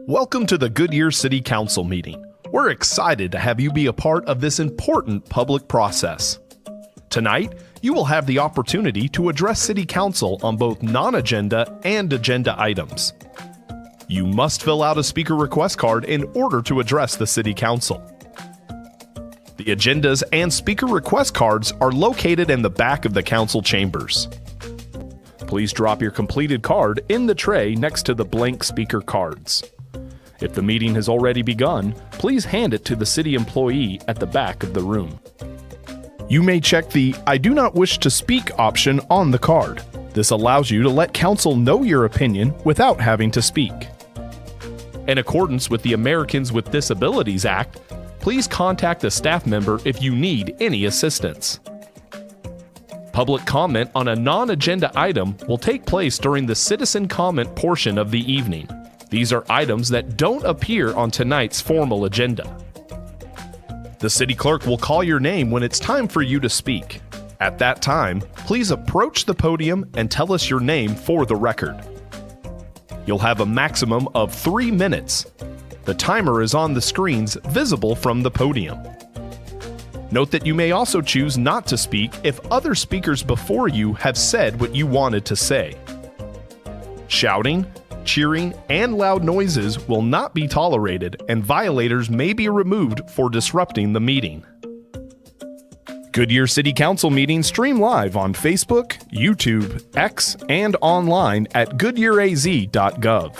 Welcome to the Goodyear City Council meeting. We're excited to have you be a part of this important public process. Tonight, you will have the opportunity to address City Council on both non-agenda and agenda items. You must fill out a speaker request card in order to address the City Council. The agendas and speaker request cards are located in the back of the council chambers. Please drop your completed card in the tray next to the blank speaker cards. If the meeting has already begun, please hand it to the city employee at the back of the room. You may check the "I do not wish to speak" option on the card. This allows you to let council know your opinion without having to speak. In accordance with the Americans with Disabilities Act, please contact a staff member if you need any assistance. Public comment on a non-agenda item will take place during the citizen comment portion of the evening. These are items that don't appear on tonight's formal agenda. The city clerk will call your name when it's time for you to speak. At that time, please approach the podium and tell us your name for the record. You'll have a maximum of 3 minutes. The timer is on the screens visible from the podium. Note that you may also choose not to speak if other speakers before you have said what you wanted to say. Shouting, cheering, and loud noises will not be tolerated, and violators may be removed for disrupting the meeting. Goodyear City Council meetings stream live on Facebook, YouTube, X, and online at goodyearaz.gov.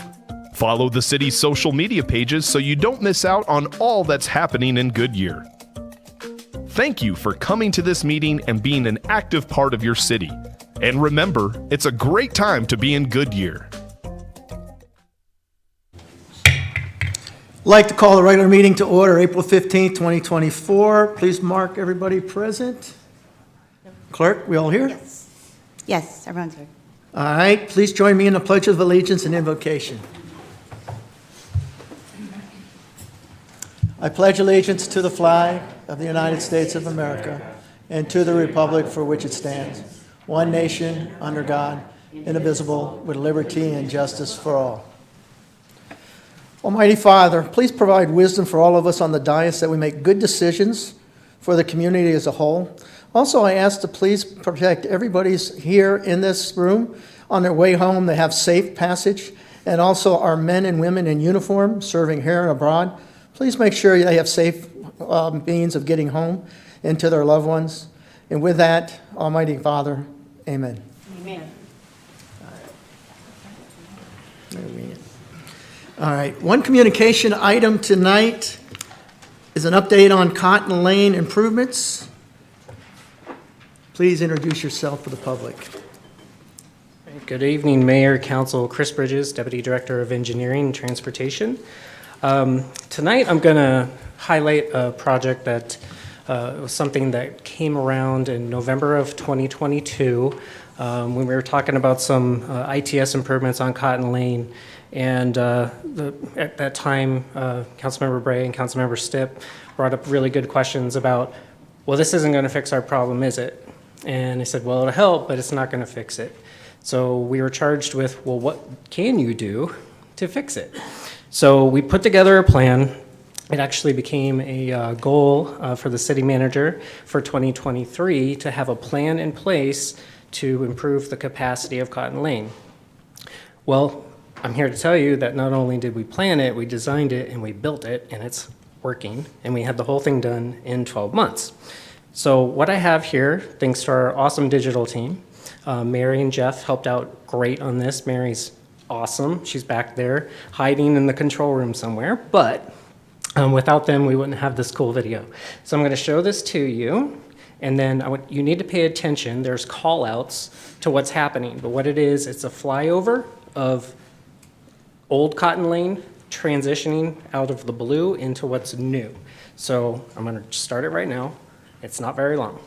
Follow the city's social media pages so you don't miss out on all that's happening in Goodyear. Thank you for coming to this meeting and being an active part of your city. And remember, it's a great time to be in Goodyear. I'd like to call the regular meeting to order, April 15th, 2024. Please mark everybody present. Clerk, we all here? Yes. Yes, everyone's here. All right, please join me in the Pledge of Allegiance and invocation. I pledge allegiance to the flag of the United States of America and to the republic for which it stands, one nation, under God, indivisible, with liberty and justice for all. Almighty Father, please provide wisdom for all of us on the dais that we make good decisions for the community as a whole. Also, I ask to please protect everybody's here in this room on their way home. They have safe passage, and also our men and women in uniform serving here and abroad. Please make sure they have safe means of getting home and to their loved ones. And with that, Almighty Father, amen. Amen. All right, one communication item tonight is an update on Cotton Lane improvements. Please introduce yourself for the public. Good evening, Mayor, Council. Chris Bridges, Deputy Director of Engineering and Transportation. Tonight I'm going to highlight a project that was something that came around in November of 2022 when we were talking about some ITS improvements on Cotton Lane. And at that time, Councilmember Bray and Councilmember Stipp brought up really good questions about, well, this isn't going to fix our problem, is it? And I said, well, it'll help, but it's not going to fix it. So we were charged with, well, what can you do to fix it? So we put together a plan. It actually became a goal for the city manager for 2023 to have a plan in place to improve the capacity of Cotton Lane. Well, I'm here to tell you that not only did we plan it, we designed it and we built it, and it's working, and we had the whole thing done in 12 months. So what I have here, thanks to our awesome digital team, Mary and Jeff helped out great on this. Mary's awesome. She's back there hiding in the control room somewhere, but without them, we wouldn't have this cool video. So I'm going to show this to you, and then you need to pay attention. There's call outs to what's happening, but what it is, it's a flyover of old Cotton Lane transitioning out of the blue into what's new. So I'm going to start it right now. It's not very long.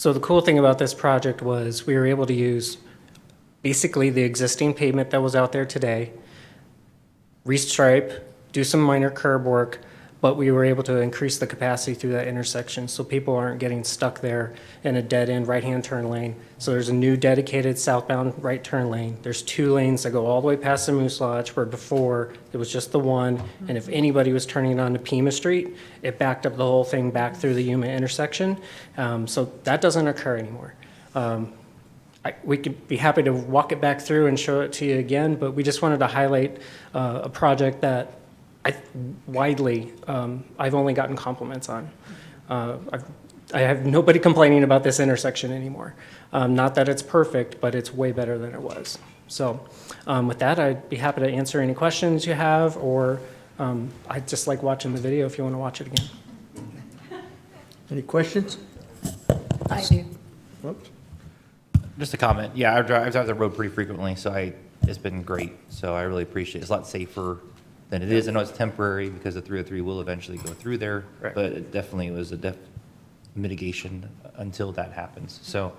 So the cool thing about this project was we were able to use basically the existing pavement that was out there today, restripe, do some minor curb work, but we were able to increase the capacity through that intersection so people aren't getting stuck there in a dead-end right-hand turn lane. So there's a new dedicated southbound right turn lane. There's 2 lanes that go all the way past the Moose Lodge, where before it was just the one, and if anybody was turning onto Pima Street, it backed up the whole thing back through the Yuma intersection. So that doesn't occur anymore. We could be happy to walk it back through and show it to you again, but we just wanted to highlight a project that I've only gotten compliments on. I have nobody complaining about this intersection anymore. Not that it's perfect, but it's way better than it was. So with that, I'd be happy to answer any questions you have, or I just like watching the video if you want to watch it again. Any questions? I do. Whoops. Just a comment. Yeah, I drive the road pretty frequently, so it's been great. So I really appreciate it. It's a lot safer than it is. I know it's temporary because the 303 will eventually go through there, Right. but it definitely was a mitigation until that happens. So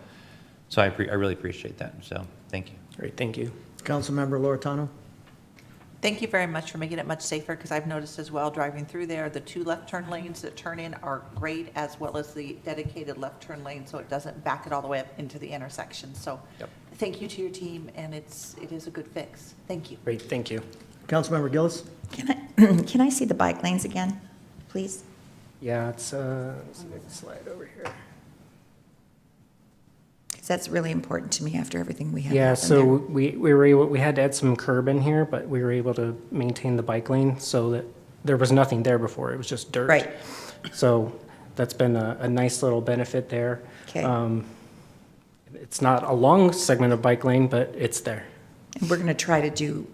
I really appreciate that. So thank you. Great, thank you. Councilmember Loretano? Thank you very much for making it much safer, because I've noticed as well, driving through there, the 2 left turn lanes that turn in are great, as well as the dedicated left turn lane, so it doesn't back it all the way up into the intersection. So Yep. thank you to your team, and it is a good fix. Thank you. Great, thank you. Councilmember Gillis? Can I see the bike lanes again, please? Yeah, it's let's make a slide over here. Because that's really important to me after everything we had Yeah, happen so there. we had to add some curb in here, but we were able to maintain the bike lane so that there was nothing there before. It was just dirt. Right. So that's been a nice little benefit there. Okay. It's not a long segment of bike lane, but it's there. And we're going to try to do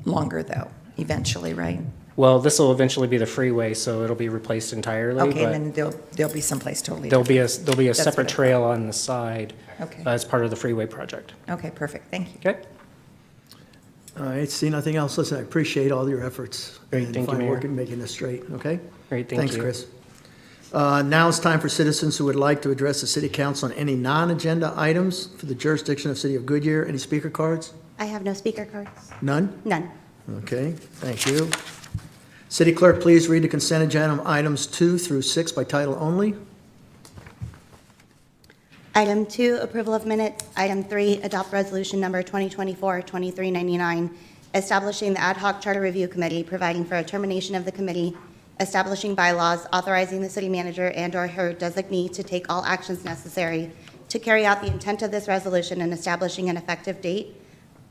longer, though, eventually, right? Well, this will eventually be the freeway, so it'll be replaced entirely. Okay, but and then there'll be someplace totally there'll different. be a That's separate what I trail on the side Okay. as part of the freeway project. Okay, perfect, thank you. Okay? All right, see nothing else. Listen, I appreciate all your efforts. Great, and thank you, fine Mayor. work in making this straight, okay? Great, thank Thanks, you. Chris. Now it's time for citizens who would like to address the city council on any non-agenda items for the jurisdiction of City of Goodyear. Any speaker cards? I have no speaker cards. None? None. Okay, thank you. City clerk, please read the consent agenda items 2 through 6 by title only. Item 2, approval of minutes. Item 3, adopt resolution number 2024-2399, establishing the ad hoc charter review committee, providing for a termination of the committee, establishing bylaws, authorizing the city manager and/or her designee to take all actions necessary to carry out the intent of this resolution and establishing an effective date.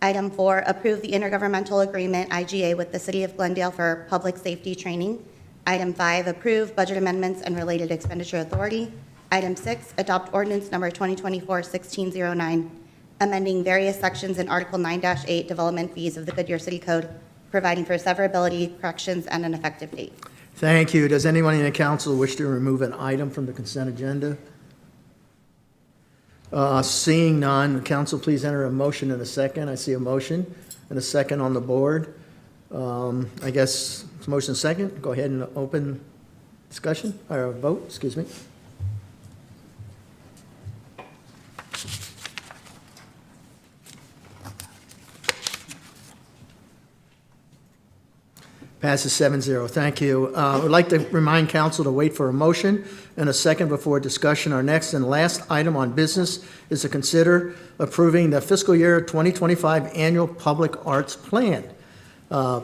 Item 4, approve the intergovernmental agreement, IGA, with the City of Glendale for public safety training. Item 5, approve budget amendments and related expenditure authority. Item 6, adopt ordinance number 2024-1609, amending various sections in Article 9-8 development fees of the Goodyear City Code, providing for severability, corrections, and an effective date. Thank you. Does anyone in the council wish to remove an item from the consent agenda? Seeing none, council, please enter a motion and a second. I see a motion and a second on the board. I guess it's motion second. Go ahead and open discussion, or vote, excuse me. Passes 7-0. Thank you. I would like to remind council to wait for a motion and a second before discussion. Our next and last item on business is to consider approving the fiscal year 2025 annual public arts plan.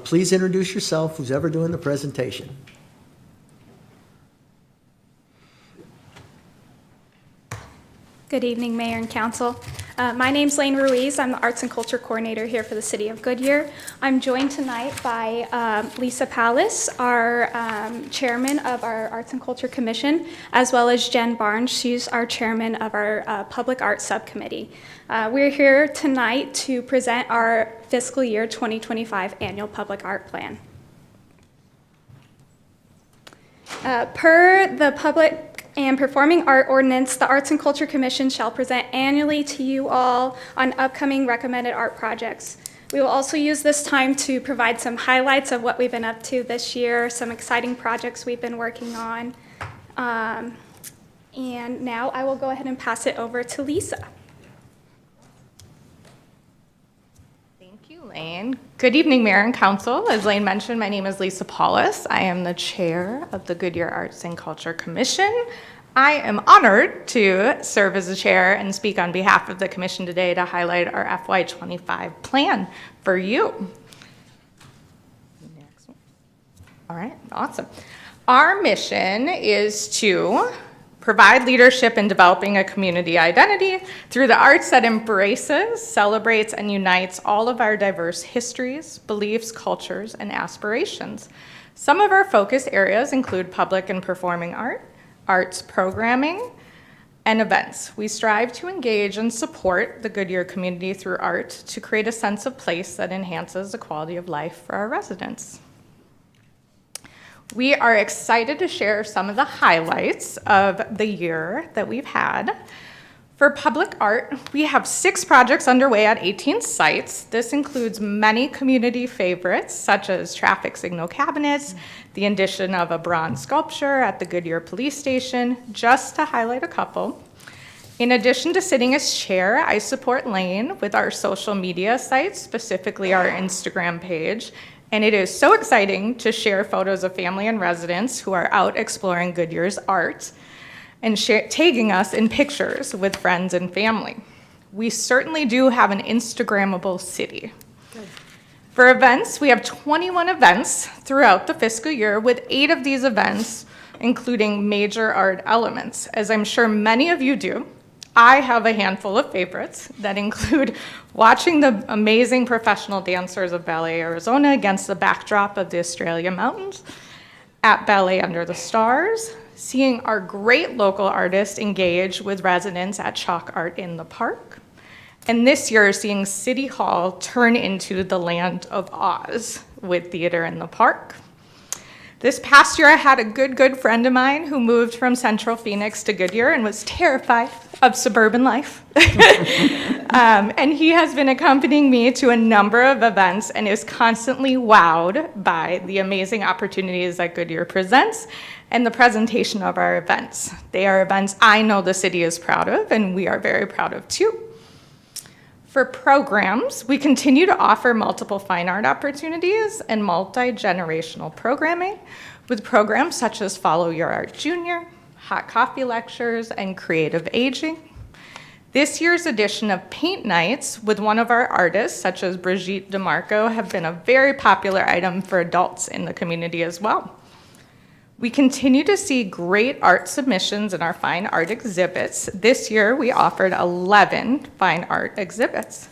Please introduce yourself, who's ever doing the presentation. Good evening, Mayor and Council. My name's Lane Ruiz. I'm the Arts and Culture Coordinator here for the City of Goodyear. I'm joined tonight by Lisa Pallas, our Chairman of our Arts and Culture Commission, as well as Jen Barnes. She's our Chairman of our Public Arts Subcommittee. We're here tonight to present our fiscal year 2025 annual public art plan. Per the Public and Performing Art Ordinance, the Arts and Culture Commission shall present annually to you all on upcoming recommended art projects. We will also use this time to provide some highlights of what we've been up to this year, some exciting projects we've been working on. And now I will go ahead and pass it over to Lisa. Thank you, Lane. Good evening, Mayor and Council. As Lane mentioned, my name is Lisa Paulus. I am the chair of the Goodyear Arts and Culture Commission. I am honored to serve as the chair and speak on behalf of the commission today to highlight our FY25 plan for you. Next one. All right, awesome. Our mission is to provide leadership in developing a community identity through the arts that embraces, celebrates, and unites all of our diverse histories, beliefs, cultures, and aspirations. Some of our focus areas include public and performing art, arts programming, and events. We strive to engage and support the Goodyear community through art to create a sense of place that enhances the quality of life for our residents. We are excited to share some of the highlights of the year that we've had. For public art, we have 6 projects underway at 18 sites. This includes many community favorites, such as traffic signal cabinets, the addition of a bronze sculpture at the Goodyear Police Station, just to highlight a couple. In addition to sitting as chair, I support Lane with our social media sites, specifically our Instagram page. And it is so exciting to share photos of family and residents who are out exploring Goodyear's art and tagging us in pictures with friends and family. We certainly do have an Instagrammable city. Good. For events, we have 21 events throughout the fiscal year, with 8 of these events including major art elements. As I'm sure many of you do, I have a handful of favorites that include watching the amazing professional dancers of Ballet Arizona against the backdrop of the Australian mountains at Ballet Under the Stars, seeing our great local artists engage with residents at Chalk Art in the Park, and this year seeing City Hall turn into the Land of Oz with Theater in the Park. This past year, I had a good friend of mine who moved from Central Phoenix to Goodyear and was terrified of suburban life. And he has been accompanying me to a number of events and is constantly wowed by the amazing opportunities that Goodyear presents and the presentation of our events. They are events I know the city is proud of, and we are very proud of too. For programs, we continue to offer multiple fine art opportunities and multi-generational programming with programs such as Follow Your Art Junior, Hot Coffee Lectures, and Creative Aging. This year's edition of Paint Nights with one of our artists, such as Brigitte DeMarco, have been a very popular item for adults in the community as well. We continue to see great art submissions in our fine art exhibits. This year, we offered 11 fine art exhibits.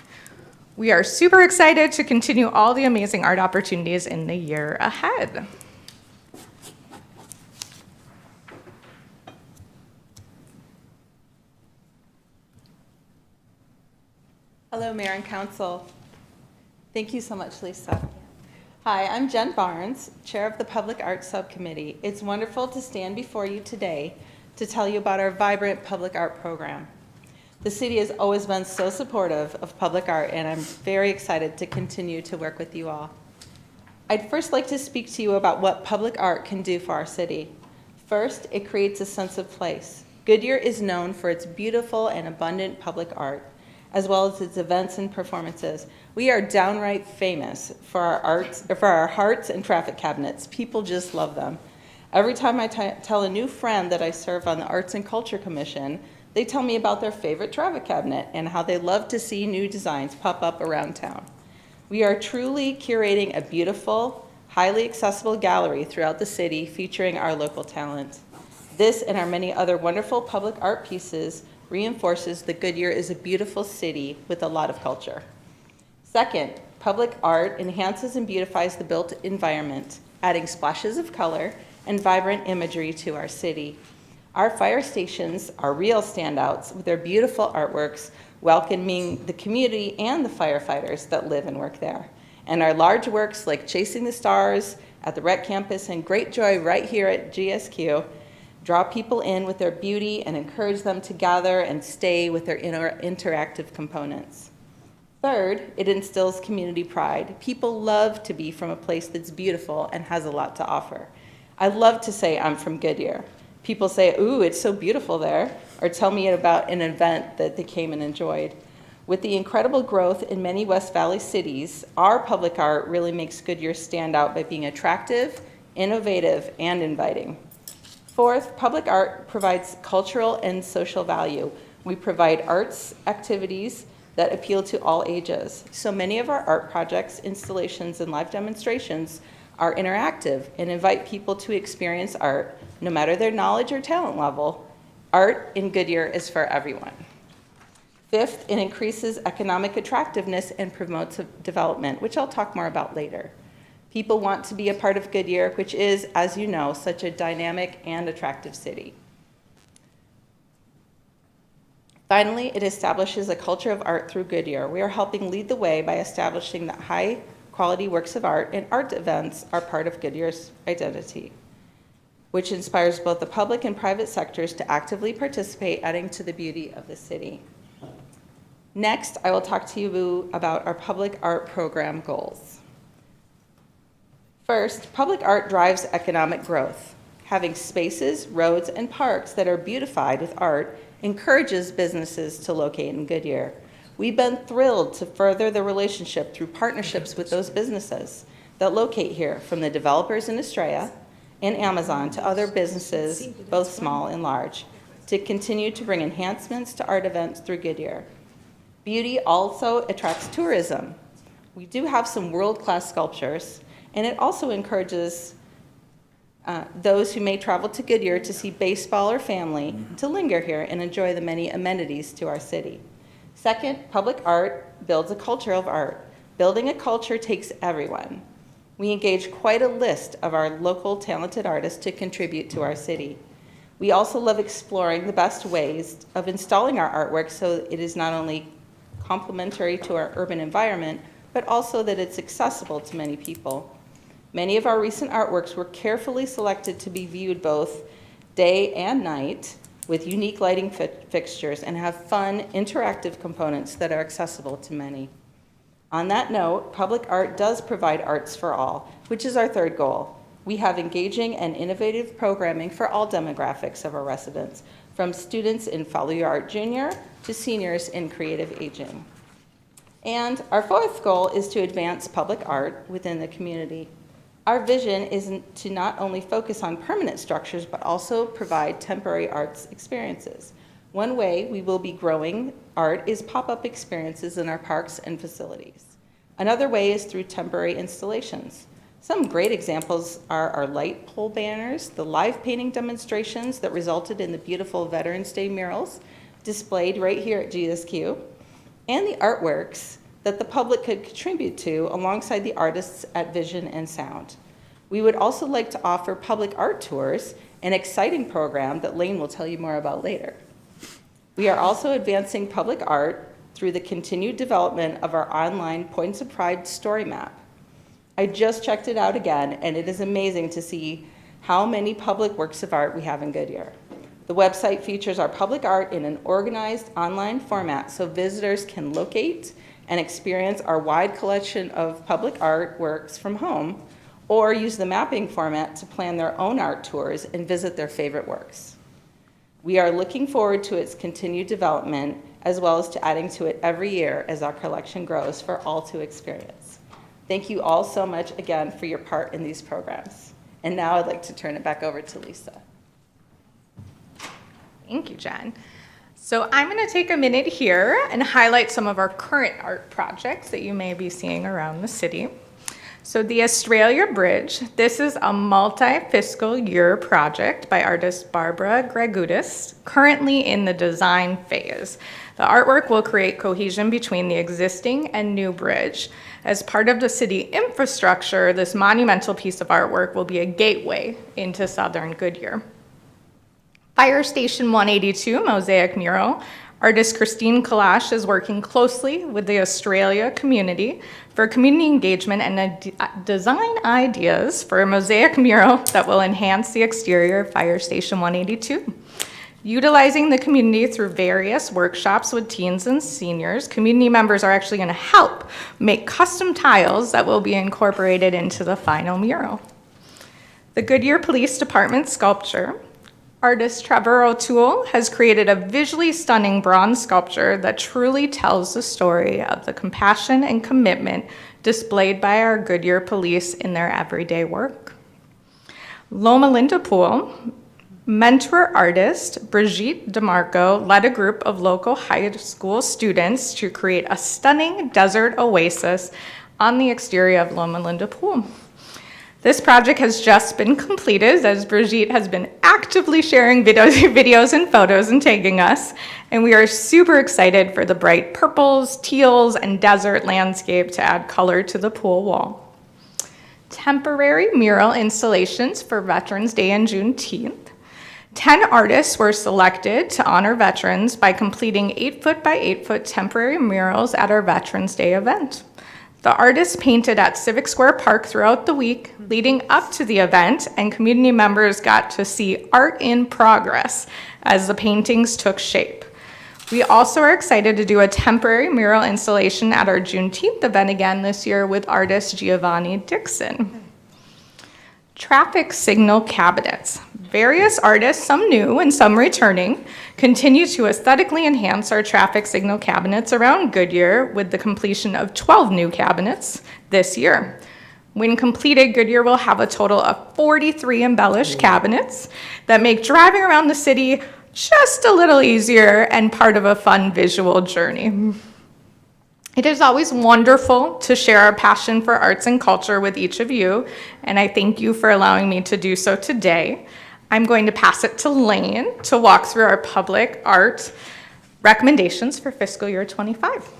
We are super excited to continue all the amazing art opportunities in the year ahead. Hello, Mayor and Council. Thank you so much, Lisa. Hi, I'm Jen Barnes, Chair of the Public Arts Subcommittee. It's wonderful to stand before you today to tell you about our vibrant public art program. The city has always been so supportive of public art, and I'm very excited to continue to work with you all. I'd first like to speak to you about what public art can do for our city. First, it creates a sense of place. Goodyear is known for its beautiful and abundant public art, as well as its events and performances. We are downright famous for our hearts and traffic cabinets. People just love them. Every time I tell a new friend that I serve on the Arts and Culture Commission, they tell me about their favorite traffic cabinet and how they love to see new designs pop up around town. We are truly curating a beautiful, highly accessible gallery throughout the city featuring our local talent. This and our many other wonderful public art pieces reinforces that Goodyear is a beautiful city with a lot of culture. Second, public art enhances and beautifies the built environment, adding splashes of color and vibrant imagery to our city. Our fire stations are real standouts with their beautiful artworks welcoming the community and the firefighters that live and work there. And our large works like Chasing the Stars at the Rec Campus and Great Joy right here at GSQ draw people in with their beauty and encourage them to gather and stay with their interactive components. Third, it instills community pride. People love to be from a place that's beautiful and has a lot to offer. I love to say I'm from Goodyear. People say, ooh, it's so beautiful there, or tell me about an event that they came and enjoyed. With the incredible growth in many West Valley cities, our public art really makes Goodyear stand out by being attractive, innovative, and inviting. Fourth, public art provides cultural and social value. We provide arts activities that appeal to all ages. So many of our art projects, installations, and live demonstrations are interactive and invite people to experience art, no matter their knowledge or talent level. Art in Goodyear is for everyone. Fifth, it increases economic attractiveness and promotes development, which I'll talk more about later. People want to be a part of Goodyear, which is, as you know, such a dynamic and attractive city. Finally, it establishes a culture of art through Goodyear. We are helping lead the way by establishing that high-quality works of art and art events are part of Goodyear's identity, which inspires both the public and private sectors to actively participate, adding to the beauty of the city. Next, I will talk to you about our public art program goals. First, public art drives economic growth. Having spaces, roads, and parks that are beautified with art encourages businesses to locate in Goodyear. We've been thrilled to further the relationship through partnerships with those businesses that locate here, from the developers in Estrella and Amazon to other businesses, both small and large, to continue to bring enhancements to art events through Goodyear. Beauty also attracts tourism. We do have some world-class sculptures, and it also encourages those who may travel to Goodyear to see baseball or family to linger here and enjoy the many amenities to our city. Second, public art builds a culture of art. Building a culture takes everyone. We engage quite a list of our local talented artists to contribute to our city. We also love exploring the best ways of installing our artwork so it is not only complementary to our urban environment, but also that it's accessible to many people. Many of our recent artworks were carefully selected to be viewed both day and night with unique lighting fixtures and have fun, interactive components that are accessible to many. On that note, public art does provide arts for all, which is our third goal. We have engaging and innovative programming for all demographics of our residents, from students in Follow Your Art Junior to seniors in creative aging. And our fourth goal is to advance public art within the community. Our vision is to not only focus on permanent structures, but also provide temporary arts experiences. One way we will be growing art is pop-up experiences in our parks and facilities. Another way is through temporary installations. Some great examples are our light pole banners, the live painting demonstrations that resulted in the beautiful Veterans Day murals displayed right here at GSQ, and the artworks that the public could contribute to alongside the artists at Vision and Sound. We would also like to offer public art tours, an exciting program that Lane will tell you more about later. We are also advancing public art through the continued development of our online Points of Pride story map. I just checked it out again, and it is amazing to see how many public works of art we have in Goodyear. The website features our public art in an organized online format so visitors can locate and experience our wide collection of public art works from home, or use the mapping format to plan their own art tours and visit their favorite works. We are looking forward to its continued development, as well as to adding to it every year as our collection grows for all to experience. Thank you all so much again for your part in these programs. And now I'd like to turn it back over to Lisa. Thank you, Jen. So I'm going to take a minute here and highlight some of our current art projects that you may be seeing around the city. So the Australia Bridge, this is a multi-fiscal year project by artist Barbara Gregoudis, currently in the design phase. The artwork will create cohesion between the existing and new bridge. As part of the city infrastructure, this monumental piece of artwork will be a gateway into southern Goodyear. Fire Station 182 mosaic mural. Artist Christine Kalash is working closely with the Australia community for community engagement and design ideas for a mosaic mural that will enhance the exterior of Fire Station 182. Utilizing the community through various workshops with teens and seniors, community members are actually going to help make custom tiles that will be incorporated into the final mural. The Goodyear Police Department sculpture Artist Trevor O'Toole has created a visually stunning bronze sculpture that truly tells the story of the compassion and commitment displayed by our Goodyear police in their everyday work. Loma Linda Pool mentor artist Brigitte DeMarco led a group of local high school students to create a stunning desert oasis on the exterior of Loma Linda Pool. This project has just been completed, as Brigitte has been actively sharing videos and photos and tagging us, and we are super excited for the bright purples, teals, and desert landscape to add color to the pool wall. Temporary mural installations for Veterans Day and Juneteenth. 10 artists were selected to honor veterans by completing 8-foot by 8-foot temporary murals at our Veterans Day event. The artists painted at Civic Square Park throughout the week leading up to the event, and community members got to see art in progress as the paintings took shape. We also are excited to do a temporary mural installation at our Juneteenth event again this year with artist Giovanni Dixon. Traffic signal cabinets. Various artists, some new and some returning, continue to aesthetically enhance our traffic signal cabinets around Goodyear with the completion of 12 new cabinets this year. When completed, Goodyear will have a total of 43 embellished cabinets that make driving around the city just a little easier and part of a fun visual journey. It is always wonderful to share our passion for arts and culture with each of you, and I thank you for allowing me to do so today. I'm going to pass it to Lane to walk through our public art recommendations for fiscal year 25.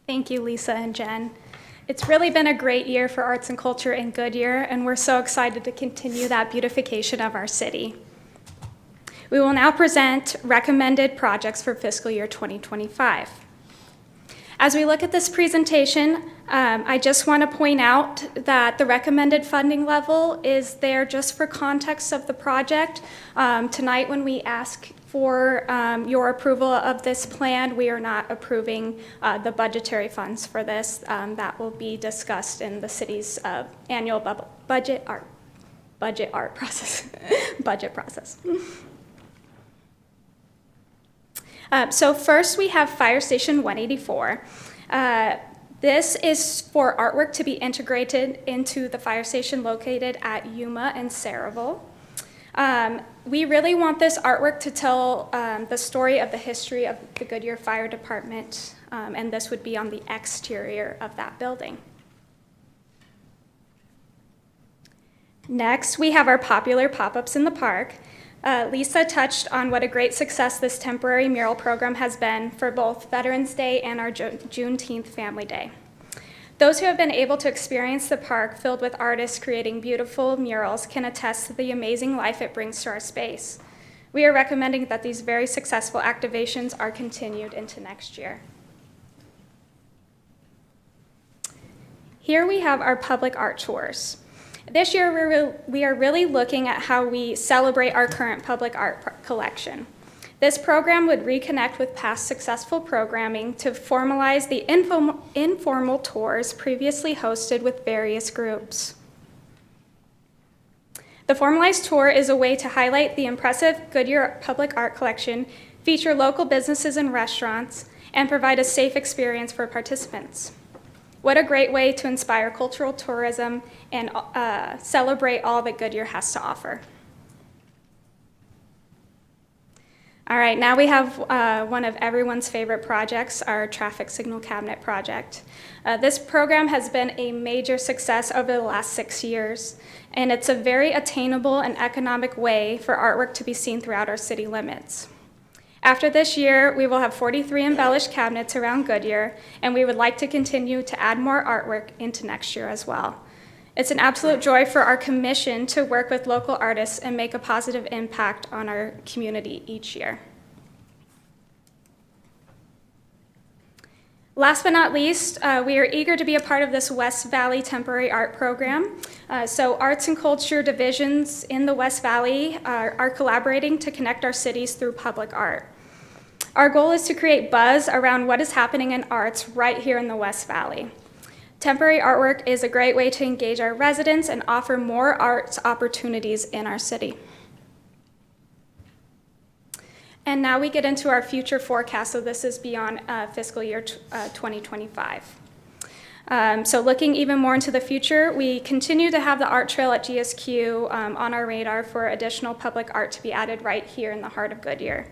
Thank you, Lisa and Jen. It's really been a great year for arts and culture in Goodyear, and we're so excited to continue that beautification of our city. We will now present recommended projects for fiscal year 2025. As we look at this presentation, I just want to point out that the recommended funding level is there just for context of the project. Tonight, when we ask for your approval of this plan, we are not approving the budgetary funds for this. That will be discussed in the city's annual budget process. Budget process. So first, we have Fire Station 184. This is for artwork to be integrated into the fire station located at Yuma and Saraville. We really want this artwork to tell the story of the history of the Goodyear Fire Department, and this would be on the exterior of that building. Next, we have our popular pop-ups in the park. Lisa touched on what a great success this temporary mural program has been for both Veterans Day and our Juneteenth Family Day. Those who have been able to experience the park filled with artists creating beautiful murals can attest to the amazing life it brings to our space. We are recommending that these very successful activations are continued into next year. Here we have our public art tours. This year, we are really looking at how we celebrate our current public art collection. This program would reconnect with past successful programming to formalize the informal tours previously hosted with various groups. The formalized tour is a way to highlight the impressive Goodyear public art collection, feature local businesses and restaurants, and provide a safe experience for participants. What a great way to inspire cultural tourism and celebrate all that Goodyear has to offer. All right, now we have one of everyone's favorite projects, our traffic signal cabinet project. This program has been a major success over the last 6 years, and it's a very attainable and economic way for artwork to be seen throughout our city limits. After this year, we will have 43 embellished cabinets around Goodyear, and we would like to continue to add more artwork into next year as well. It's an absolute joy for our commission to work with local artists and make a positive impact on our community each year. Last but not least, we are eager to be a part of this West Valley Temporary Art Program. So arts and culture divisions in the West Valley are collaborating to connect our cities through public art. Our goal is to create buzz around what is happening in arts right here in the West Valley. Temporary artwork is a great way to engage our residents and offer more arts opportunities in our city. And now we get into our future forecast, so this is beyond fiscal year 2025. So looking even more into the future, we continue to have the art trail at GSQ on our radar for additional public art to be added right here in the heart of Goodyear.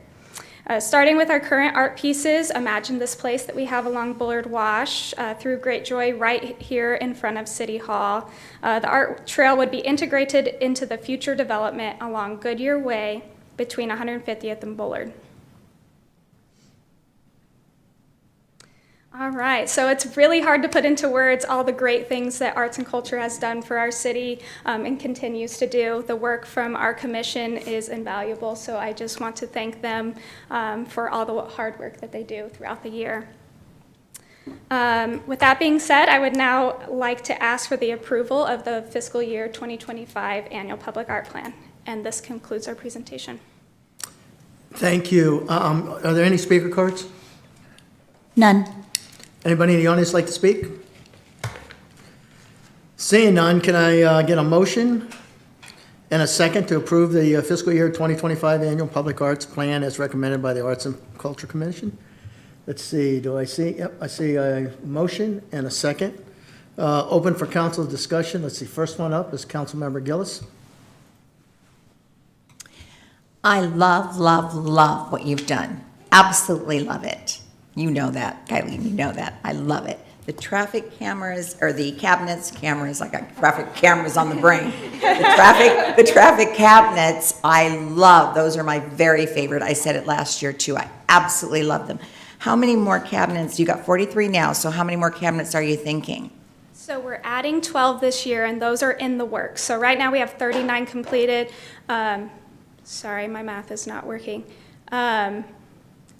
Starting with our current art pieces, imagine this place that we have along Bullard Wash through Great Joy right here in front of City Hall. The art trail would be integrated into the future development along Goodyear Way between 150th and Bullard. All right, so it's really hard to put into words all the great things that Arts and Culture has done for our city and continues to do. The work from our commission is invaluable, so I just want to thank them for all the hard work that they do throughout the year. With that being said, I would now like to ask for the approval of the fiscal year 2025 annual public art plan, and this concludes our presentation. Thank you. Are there any speaker cards? None. Anybody in the audience like to speak? Seeing none, can I get a motion and a second to approve the fiscal year 2025 annual public arts plan as recommended by the Arts and Culture Commission? Let's see, do I see? Yep, I see a motion and a second. Open for council discussion. Let's see, first one up is Councilmember Gillis. I love, love, love what you've done. Absolutely love it. You know that, Kylie, you know that. I love it. The traffic cameras, or the cabinets, cameras, I got traffic cameras on the brain. The traffic cabinets, I love. Those are my very favorite. I said it last year too. I absolutely love them. How many more cabinets? You got 43 now, so how many more cabinets are you thinking? So we're adding 12 this year, and those are in the works. So right now we have 39 completed. Sorry, my math is not working.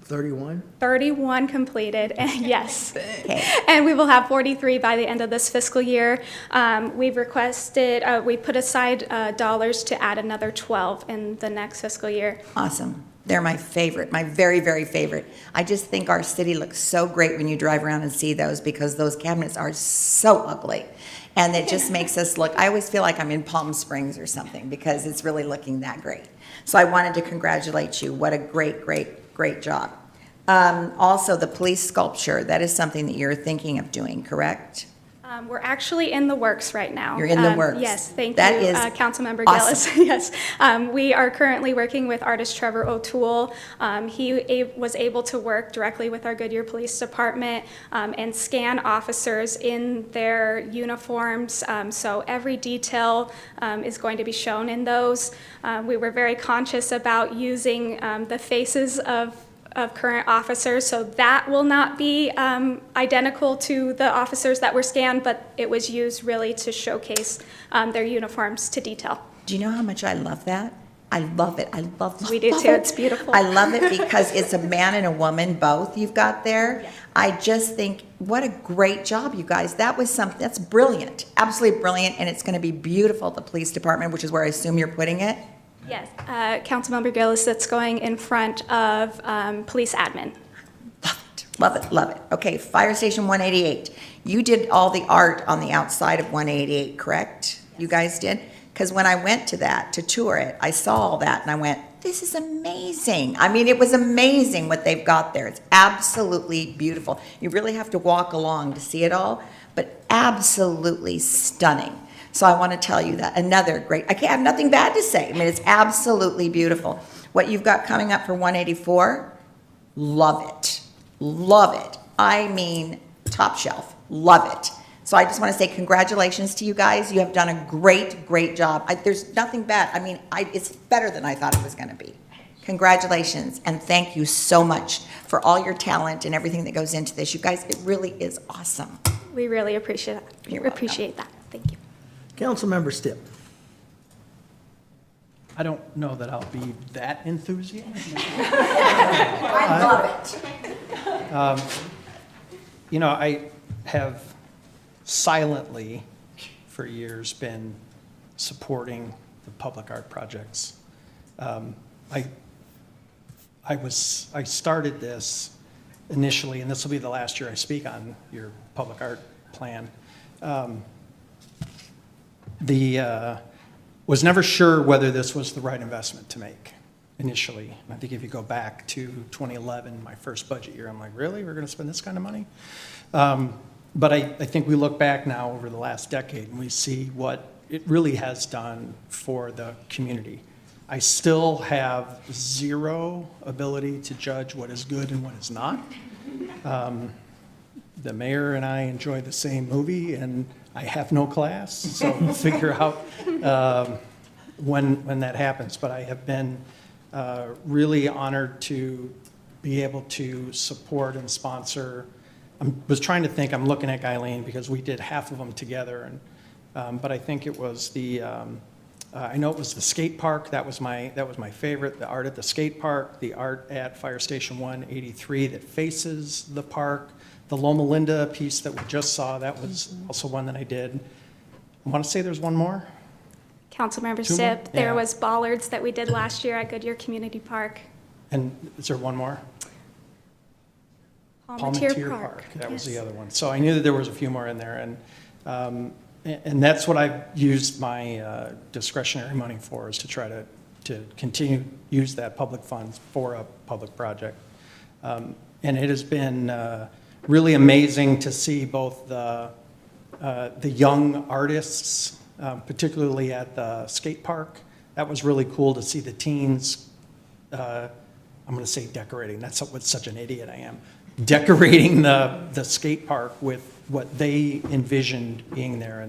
31? 31 completed, and yes. Okay. And we will have 43 by the end of this fiscal year. We've requested, we put aside dollars to add another 12 in the next fiscal year. Awesome. They're my favorite, my very, very favorite. I just think our city looks so great when you drive around and see those, because those cabinets are so ugly. And it just makes us look, I always feel like I'm in Palm Springs or something, because it's really looking that great. So I wanted to congratulate you. What a great, great, great job. Also, the police sculpture, that is something that you're thinking of doing, correct? We're actually in the works right now. You're in the works. Yes, thank That you, is Councilmember awesome. Gillis. Yes, we are currently working with artist Trevor O'Toole. He was able to work directly with our Goodyear Police Department and scan officers in their uniforms. So every detail is going to be shown in those. We were very conscious about using the faces of current officers, so that will not be identical to the officers that were scanned, but it was used really to showcase their uniforms to detail. Do you know how much I love that? I love it. I love We do love too. it. It's beautiful. I love it because it's a man and a woman both you've got there. Yeah. I just think, what a great job, you guys. That was something, that's brilliant. Absolutely brilliant, and it's going to be beautiful at the police department, which is where I assume you're putting it. Yes, Councilmember Gillis, that's going in front of police admin. Love it, love it, love it. Okay, Fire Station 188. You did all the art on the outside of 188, correct? You guys did? Because when I went to that, to tour it, I saw all that and I went, this is amazing. I mean, it was amazing what they've got there. It's absolutely beautiful. You really have to walk along to see it all, but absolutely stunning. So I want to tell you that another great, I have nothing bad to say. I mean, it's absolutely beautiful. What you've got coming up for 184, love it. Love it. I mean, top shelf. Love it. So I just want to say congratulations to you guys. You have done a great, great job. There's nothing bad. I mean, it's better than I thought it was going to be. Congratulations, and thank you so much for all your talent and everything that goes into this. You guys, it really is awesome. We really appreciate that. You're welcome. Appreciate that. Thank you. Councilmember Stipp. I don't know that I'll be that enthusiastic. I love it. You know, I have silently for years been supporting the public art projects. I started this initially, and this will be the last year I speak on your public art plan. Was never sure whether this was the right investment to make initially. I think if you go back to 2011, my first budget year, I'm like, really? We're going to spend this kind of money? But I think we look back now over the last decade and we see what it really has done for the community. I still have zero ability to judge what is good and what is not. The mayor and I enjoy the same movie, and I have no class, so we'll figure out when that happens. But I have been really honored to be able to support and sponsor. I was trying to think, I'm looking at Guyleen because we did half of them together, and but I think it was I know it was the skate park. That was my favorite. The art at the skate park, the art at Fire Station 183 that faces the park, the Loma Linda piece that we just saw. That was also one that I did. I want to say there's one more. Councilmember Two more? Stipp, there Yeah. was bollards that we did last year at Goodyear Community Park. And is there one more? Palmatier Park. That was the Yes. other one. So I knew that there was a few more in there, and that's what I've used my discretionary money for, is to try to continue use that public funds for a public project. And it has been really amazing to see both the young artists, particularly at the skate park. That was really cool to see the teens. I'm going to say decorating. That's what such an idiot I am. Decorating the skate park with what they envisioned being there,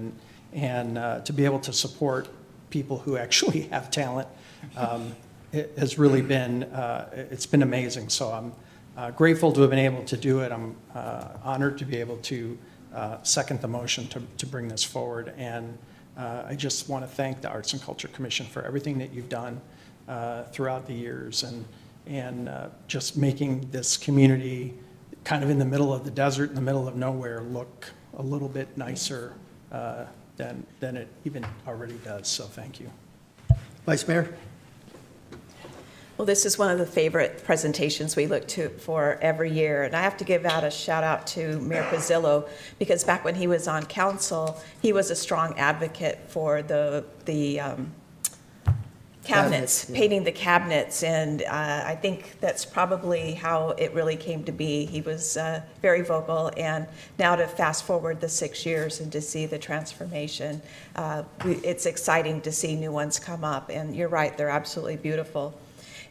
and to be able to support people who actually have talent, it has really been it's been amazing. So I'm grateful to have been able to do it. I'm honored to be able to second the motion to bring this forward, and I just want to thank the Arts and Culture Commission for everything that you've done throughout the years, and just making this community kind of in the middle of the desert, in the middle of nowhere, look a little bit nicer than it even already does. So thank you. Vice Mayor? Well, this is one of the favorite presentations we look to for every year. And I have to give out a shout out to Mayor Pizzillo, because back when he was on council, he was a strong advocate for the cabinets, yeah. painting the cabinets. And I think that's probably how it really came to be. He was very vocal. And now to fast forward the 6 years and to see the transformation, it's exciting to see new ones come up. And you're right, they're absolutely beautiful.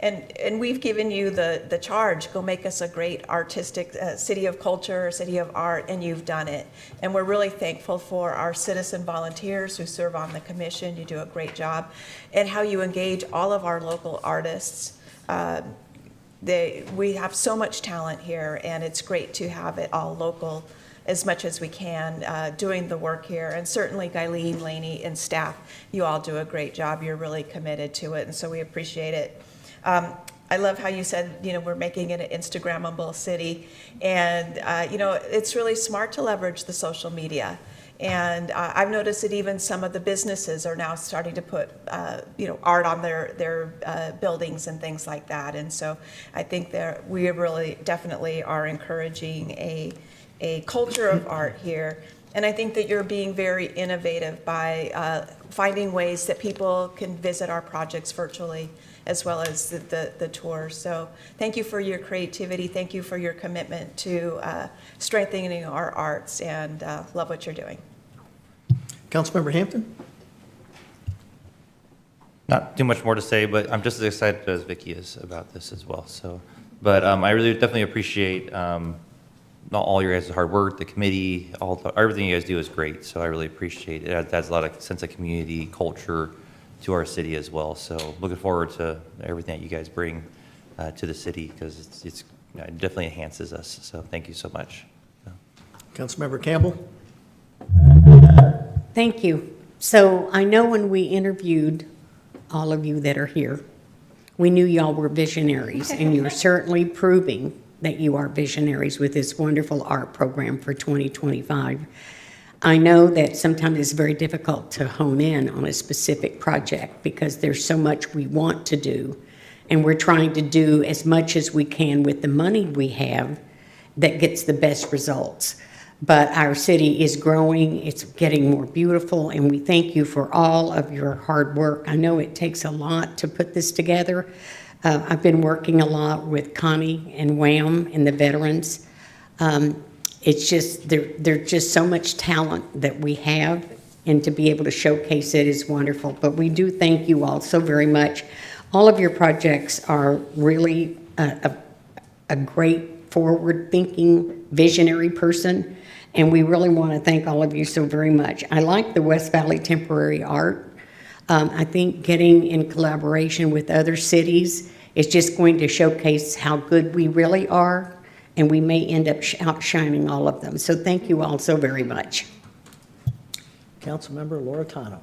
And we've given you the charge, go make us a great artistic city of culture, city of art, and you've done it. And we're really thankful for our citizen volunteers who serve on the commission. You do a great job. And how you engage all of our local artists. We have so much talent here, and it's great to have it all local as much as we can, doing the work here. And certainly Guyleen, Laney, and staff, you all do a great job. You're really committed to it, and so we appreciate it. I love how you said, we're making it an Instagrammable city. And, it's really smart to leverage the social media. And I've noticed that even some of the businesses are now starting to put, art on their buildings and things like that. And so I think we really definitely are encouraging a culture of art here. And I think that you're being very innovative by finding ways that people can visit our projects virtually, as well as the tour. So thank you for your creativity. Thank you for your commitment to strengthening our arts, and love what you're doing. Councilmember Hampton? Not too much more to say, but I'm just as excited as Vicky is about this as well. So, but I really definitely appreciate not all your guys' hard work, the committee, everything you guys do is great. So I really appreciate it. It adds a lot of sense of community, culture to our city as well. So looking forward to everything that you guys bring to the city, because it definitely enhances us. So thank you so much. Councilmember Campbell? Thank you. So I know when we interviewed all of you that are here, we knew y'all were visionaries, and you're certainly proving that you are visionaries with this wonderful art program for 2025. I know that sometimes it's very difficult to hone in on a specific project because there's so much we want to do, and we're trying to do as much as we can with the money we have that gets the best results. but our city is growing, it's getting more beautiful, and we thank you for all of your hard work. I know it takes a lot to put this together. I've been working a lot with Connie and Wham and the veterans. It's just, there's just so much talent that we have, and to be able to showcase it is wonderful. But we do thank you all so very much. All of your projects are really a great forward-thinking, visionary person, and we really want to thank all of you so very much. I like the West Valley Temporary Art. I think getting in collaboration with other cities is just going to showcase how good we really are, and we may end up outshining all of them. So thank you all so very much. Councilmember Laura Tano.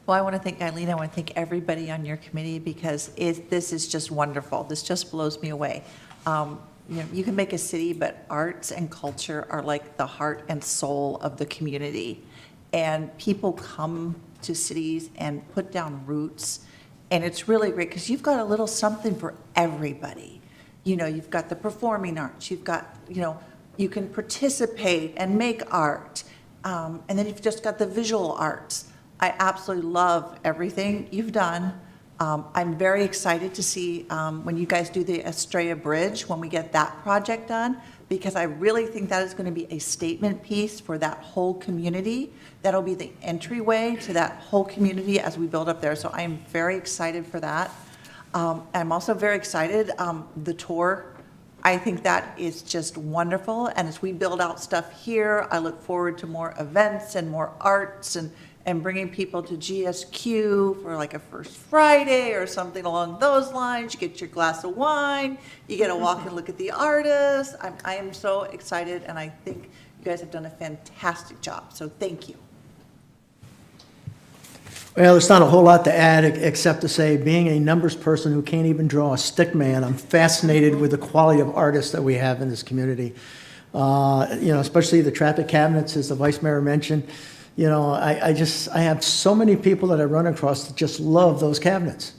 Well, I want to thank Eileen. I want to thank everybody on your committee because this is just wonderful. This just blows me away. You can make a city, but arts and culture are like the heart and soul of the community. And people come to cities and put down roots. And it's really great because you've got a little something for everybody. You've got the performing arts. You've got, you can participate and make art. And then you've just got the visual arts. I absolutely love everything you've done. I'm very excited to see when you guys do the Estrella Bridge, when we get that project done, because I really think that is going to be a statement piece for that whole community. That'll be the entryway to that whole community as we build up there. So I am very excited for that. I'm also very excited, the tour. I think that is just wonderful. And as we build out stuff here, I look forward to more events and more arts and bringing people to GSQ for like a First Friday or something along those lines. You get your glass of wine, you get to walk and look at the artists. I am so excited, and I think you guys have done a fantastic job, so thank you. Well, there's not a whole lot to add except to say, being a numbers person who can't even draw a stick man, I'm fascinated with the quality of artists that we have in this community. Especially the traffic cabinets, as the Vice Mayor mentioned. I have so many people that I run across that just love those cabinets.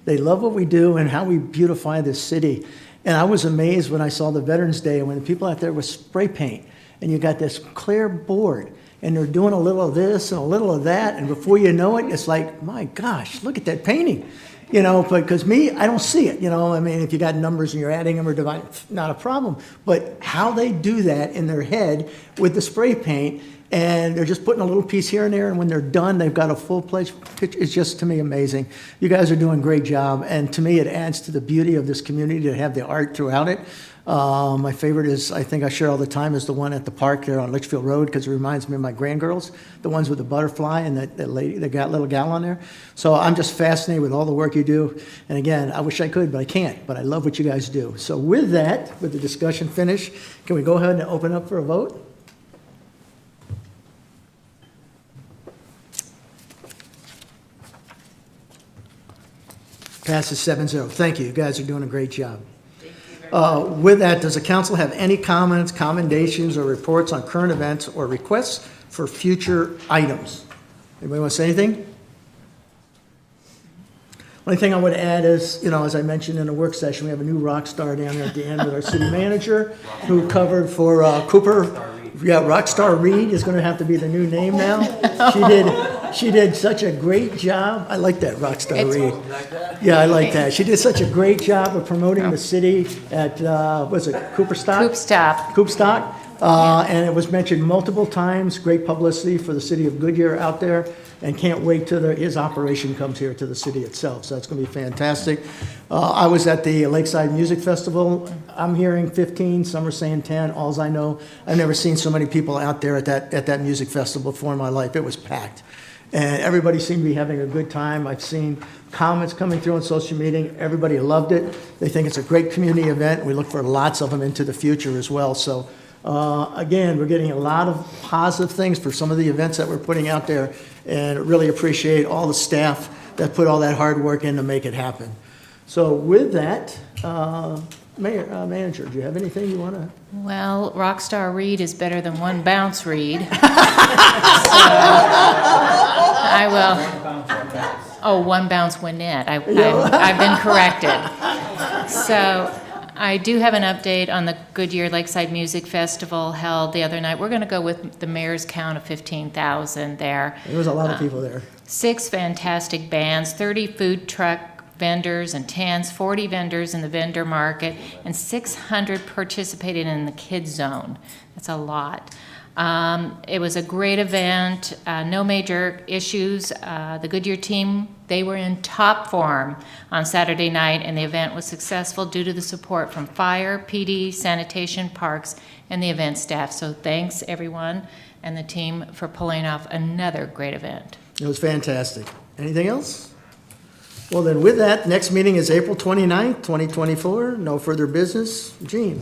They love what we do and how we beautify this city. And I was amazed when I saw the Veterans Day when the people out there with spray paint, and you got this clear board, and they're doing a little of this and a little of that, and before you know it, it's like, my gosh, look at that painting. Because I don't see it, if you got numbers and you're adding them or dividing, not a problem. But how they do that in their head with the spray paint, and they're just putting a little piece here and there, and when they're done, they've got a full-fledged picture. It's just, to me, amazing. You guys are doing a great job, and to me, it adds to the beauty of this community to have the art throughout it. My favorite is, I think I share all the time, is the one at the park there on Litchfield Road, because it reminds me of my grandgirls, the ones with the butterfly and that lady, the little gal on there. So I'm just fascinated with all the work you do. And again, I wish I could, but I can't. But I love what you guys do. So with that, with the discussion finished, can we go ahead and open up for a vote? Passes 7-0. Thank you. You guys are doing a great job. With that, does the council have any comments, commendations, or reports on current events or requests for future items? Anybody want to say anything? Only thing I would add is, as I mentioned in the work session, we have a new rock star down there at the end with our city manager who covered for Cooper. Yeah, Rockstar Reed is going to have to be the new name now. She did such a great job. I like that, Rockstar Reed. Yeah, I like that. She did such a great job of promoting the city at, was it Cooperstock? Coopstock. And it was mentioned multiple times, great publicity for the city of Goodyear out there, and can't wait till his operation comes here to the city itself. So that's going to be fantastic. I was at the Lakeside Music Festival. I'm hearing 15, some are saying 10. Alls I know, I've never seen so many people out there at that music festival before in my life. It was packed. And everybody seemed to be having a good time. I've seen comments coming through on social media. Everybody loved it. They think it's a great community event. We look for lots of them into the future as well. So again, we're getting a lot of positive things for some of the events that we're putting out there, and really appreciate all the staff that put all that hard work in to make it happen. So with that, Manager, do you have anything you want to? Well, Rockstar Reed is better than One Bounce Reed. So I will. Oh, One Bounce Winnette. I've been corrected. So I do have an update on the Goodyear Lakeside Music Festival held the other night. We're going to go with the mayor's count of 15,000 there. There was a lot of people there. 6 fantastic bands, 30 food truck vendors and tents, 40 vendors in the vendor market, and 600 participated in the kids zone. That's a lot. It was a great event, no major issues. The Goodyear team, they were in top form on Saturday night, and the event was successful due to the support from fire, PD, sanitation, parks, and the event staff. So thanks, everyone, and the team for pulling off another great event. It was fantastic. Anything else? Well, then with that, next meeting is April 29th, 2024. No further business. Gene?